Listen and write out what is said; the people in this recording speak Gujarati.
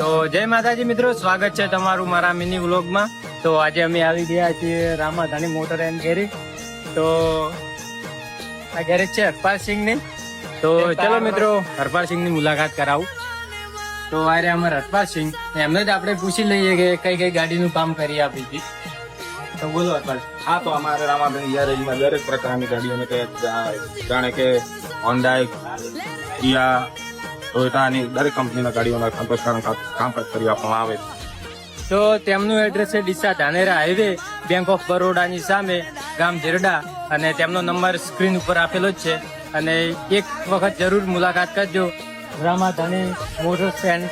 તો જય માતાજી મિત્રો, સ્વાગત છે તમારું મારા મિની વ્લોગમાં। તો આજે અમે આવી ગયા છીએ રામાધાની મોટર એન્ડ ગેરેજ। તો આ ગેરેજ છે હરપાલસિંહની। તો ચલો મિત્રો હરપાલસિંહની મુલાકાત કરાવું। તો આ રહ્યા અમારા હરપાલસિંહ, એમને જ આપણે પૂછી લઈએ કે કઈ કઈ ગાડીનું કામ કરી આપી હતી। તો બોલો હરપાલ। હા, તો અમારે રામાધાની ગેરેજમાં દરેક પ્રકારની ગાડીઓને જાણે કે હોન્ડા, કિયા, ટોયોટાની દરેક કંપનીના ગાડીઓના સંતોષકારક કામકાજ કરી આપવામાં આવે છે। તો તેમનું એડ્રેસ છે Deesa Dhanera highway, bank of બરોડાની સામે, ગામ જેરડા, અને તેમનો નંબર સ્ક્રીન ઉપર આપેલો જ છે। અને એક વખત જરૂર મુલાકાત કરજો રામાધાની મોટર સ્ટેન્ડ।